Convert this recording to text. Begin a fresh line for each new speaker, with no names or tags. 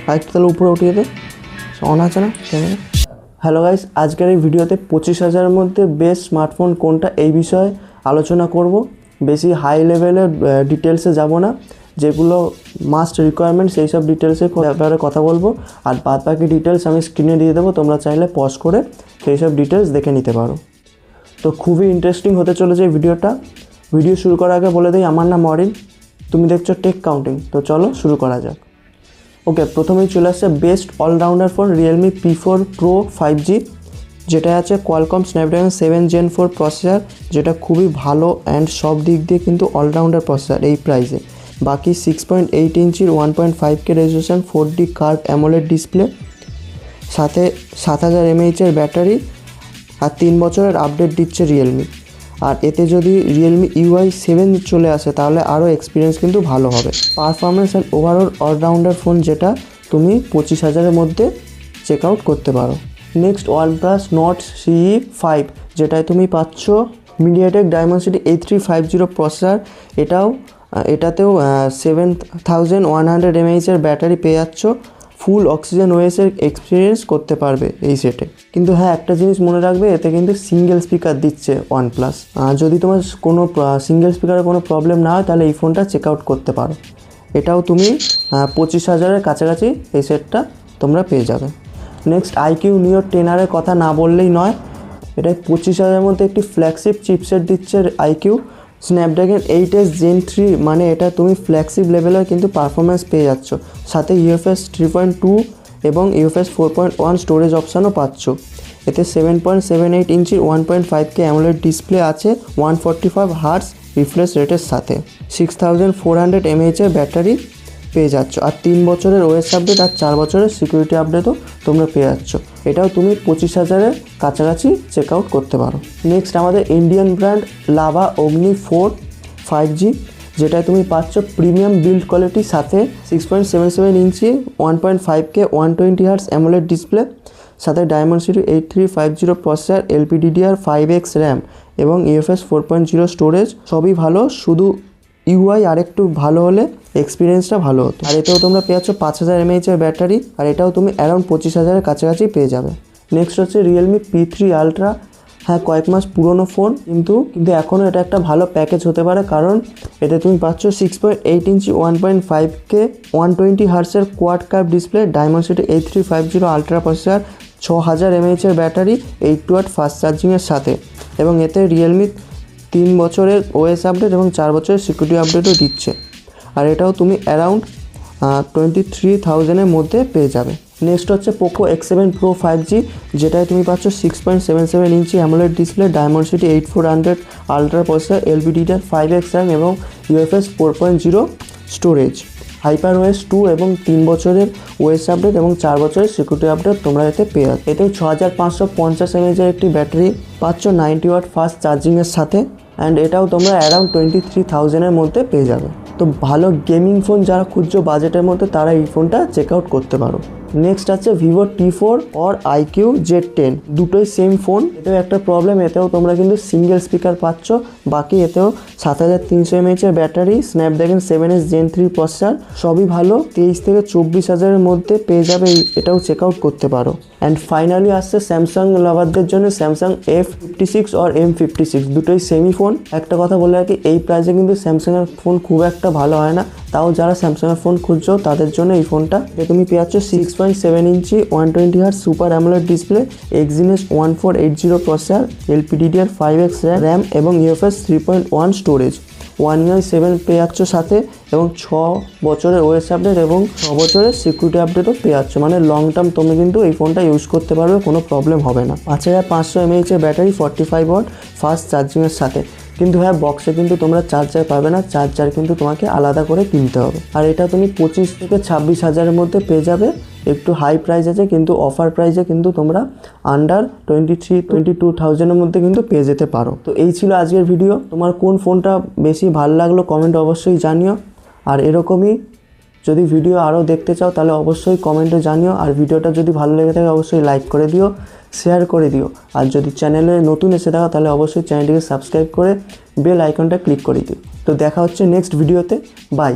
লাইটটা তাহলে উপরে উঠিয়ে দে, অন আছে না ক্যামেরা। হ্যালো গাইস, আজকের এই ভিডিওতে 25,000-এর মধ্যে বেস্ট স্মার্টফোন কোনটা এই বিষয়ে আলোচনা করব। বেশি হাই লেভেলের ডিটেলসে যাব না, যেগুলো মাস্ট রিকোয়ারমেন্ট সেই সব ডিটেলসের ব্যাপারে কথা বলবো। আর বাদ বাকি ডিটেলস আমি স্ক্রিনে দিয়ে দেবো, তোমরা চাইলে পজ করে সেই সব ডিটেলস দেখে নিতে পারো। তো খুবই ইন্টারেস্টিং হতে চলেছে এই ভিডিওটা। ভিডিও শুরু করার আগে বলে দিই, আমার নাম অরিন, তুমি দেখছো টেক কাউন্টিং। তো চলো শুরু করা যাক। ওকে, প্রথমেই চলে আসছে best allrounder phone Realme P4 Pro 5G, যেটা আছে কোয়ালকম স্ন্যাপড্রাগন 7 Gen 4 প্রসেসর, যেটা খুবই ভালো অ্যান্ড সব দিক দিয়ে কিন্তু অলরাউন্ডার প্রসেসর এই প্রাইসে। বাকি 6.8 ইঞ্চির 1.5K resolution 4D curve AMOLED display, সাথে 7000 mAh ব্যাটারি, আর 3 বছরের আপডেট দিচ্ছে রিয়েলমি। আর এতে যদি রিয়েলমি UI 7 চলে আসে তাহলে আরও এক্সপিরিয়েন্স কিন্তু ভালো হবে। Performance and overall allrounder phone, যেটা তুমি 25,000-এর মধ্যে চেক আউট করতে পারো। নেক্সট OnePlus Nord CE 5, যেটায় তুমি পাচ্ছ মিডিয়াটেক ডায়মেনসিটি 8350 প্রসেসর। এটাতেও 7100 mAh ব্যাটারি পেয়ে যাচ্ছ। ফুল অক্সিজেন ওএসের এক্সপিরিয়েন্স করতে পারবে এই সেটে। কিন্তু হ্যাঁ, একটা জিনিস মনে রাখবে, এতে কিন্তু সিঙ্গেল স্পিকার দিচ্ছে OnePlus। যদি তোমার কোনো সিঙ্গেল স্পিকারের কোনো প্রবলেম না হয় তাহলে এই ফোনটা চেক আউট করতে পারো। এটাও তুমি 25,000-এর কাছাকাছি এই সেটটা তোমরা পেয়ে যাবে। নেক্সট IQ Neo 10R-এর কথা না বললেই নয়। এটা 25,000-এর মধ্যে একটি ফ্ল্যাগশিপ চিপসেট দিচ্ছে IQ স্ন্যাপড্রাগন 8s Gen 3, মানে এটা তুমি ফ্ল্যাগশিপ লেভেলের কিন্তু পারফরমেন্স পেয়ে যাচ্ছ। সাথে UFS 3.2 এবং UFS 4.1 স্টোরেজ অপশানও পাচ্ছ। এতে 7.78 ইঞ্চির 1.5K অ্যামোলেড ডিসপ্লে আছে 145 Hz রিফ্রেশ রেটের সাথে। 6400 mAh ব্যাটারি পেয়ে যাচ্ছ। আর 3 বছরের OS আপডেট আর 4 বছরের সিকিউরিটি আপডেটও তোমরা পেয়ে যাচ্ছ। এটাও তুমি 25,000-এর কাছাকাছি চেক আউট করতে পারো। নেক্সট আমাদের ইন্ডিয়ান ব্র্যান্ড লাভা অগ্নি 4 5G, যেটায় তুমি পাচ্ছ প্রিমিয়াম বিল্ড কোয়ালিটির সাথে 6.77 ইঞ্চি 1.5K 120 Hz অ্যামোলেড ডিসপ্লে, সাথে ডায়মেনসিটি 8350 প্রসেসর, LPDDR5X র্যাম এবং UFS 4.0 স্টোরেজ। সবই ভালো, শুধু UI আরেকটু ভালো হলে এক্সপিরিয়েন্সটা ভালো হতো। আর এতেও তোমরা পেয়ে যাচ্ছ 5000 mAh ব্যাটারি, আর এটাও তুমি অ্যারাউন্ড 25,000-এর কাছাকাছি পেয়ে যাবে। নেক্সট হচ্ছে রিয়েলমি P3 Ultra। হ্যাঁ, কয়েক মাস পুরনো ফোন, কিন্তু এখনও এটা একটা ভালো প্যাকেজ হতে পারে, কারণ এতে তুমি পাচ্ছ 6.8 inch 1.5K 120 Hz quad curve display, Dimensity 8350 ultra processor, 6000 mAh battery, 8 watt fast চার্জিংয়ের সাথে। এবং এতে রিয়েলমি 3 বছরের OS আপডেট এবং 4 বছরের সিকিউরিটি আপডেটও দিচ্ছে। আর এটাও তুমি অ্যারাউন্ড 23,000-এর মধ্যে পেয়ে যাবে। নেক্সট হচ্ছে পোকো X7 Pro 5G, যেটায় তুমি পাচ্ছ 6.77 ইঞ্চি AMOLED display, Dimensity 8400 ultra processor, LPDDR5X RAM এবং UFS 4.0 স্টোরেজ। HyperOS 2 এবং 3 বছরের OS আপডেট এবং 4 বছরের সিকিউরিটি আপডেট তোমরা এতে পেয়ে যাবে। এতে 6550 mAh একটি ব্যাটারি পাচ্ছ 90 ওয়াট ফাস্ট চার্জিংয়ের সাথে। অ্যান্ড এটাও তোমরা অ্যারাউন্ড 23,000-এর মধ্যে পেয়ে যাবে। তো ভালো গেমিং ফোন যারা খুঁজছো বাজেটের মধ্যে, তারা এই ফোনটা চেক আউট করতে পারো। নেক্সট আছে Vivo T4 or IQ Z10, দুটোই সেম ফোন। এতেও একটা প্রবলেম, এতেও তোমরা কিন্তু সিঙ্গেল স্পিকার পাচ্ছ। বাকি এতেও 7300 mAh battery, Snapdragon 7s Gen 3 processor, সবই ভালো। 23 থেকে 24,000-এর মধ্যে পেয়ে যাবে, এটাও চেক আউট করতে পারো। অ্যান্ড ফাইনালি আসছে স্যামসাং লাভারদের জন্য স্যামসাং F56 or M56, দুটোই সেমি ফোন। একটা কথা বলে রাখি, এই প্রাইসে কিন্তু স্যামসাংয়ের ফোন খুব একটা ভালো হয় না। তাও যারা স্যামসাংয়ের ফোন খুঁজছো তাদের জন্য এই ফোনটা। তুমি পেয়ে যাচ্ছ 6.7 ইঞ্চি 120 Hz super AMOLED display, Exynos 1480 processor, LPDDR5X RAM এবং UFS 3.1 স্টোরেজ। 1 year 7 পেয়ে যাচ্ছ সাথে, এবং 6 বছরের OS আপডেট এবং 6 বছরের সিকিউরিটি আপডেটও পেয়ে যাচ্ছ। মানে লং টার্ম তুমি কিন্তু এই ফোনটা ইউজ করতে পারবে, কোনো প্রবলেম হবে না। 5500 mAh ব্যাটারি, 45 ওয়াট ফাস্ট চার্জিংয়ের সাথে। কিন্তু হ্যাঁ, বক্সে কিন্তু তোমরা চার্জার পাবে না, চার্জার কিন্তু তোমাকে আলাদা করে কিনতে হবে। আর এটা তুমি 25 থেকে 26,000-এর মধ্যে পেয়ে যাবে। একটু হাই প্রাইস আছে, কিন্তু অফার প্রাইসে কিন্তু তোমরা আন্ডার 22,000-এর মধ্যে কিন্তু পেয়ে যেতে পারো। তো এই ছিল আজকের ভিডিও। তোমার কোন ফোনটা বেশি ভালো লাগলো কমেন্টে অবশ্যই জানিও। আর এরকমই যদি ভিডিও আরও দেখতে চাও তাহলে অবশ্যই কমেন্টে জানিও। আর ভিডিওটা যদি ভালো লেগে থাকে অবশ্যই লাইক করে দিও, শেয়ার করে দিও। আর যদি চ্যানেলে নতুন এসে থাকো তাহলে অবশ্যই চ্যানেলটিকে সাবস্ক্রাইব করে বেল আইকনটা ক্লিক করে দিও। তো দেখা হচ্ছে নেক্সট ভিডিওতে। বাই।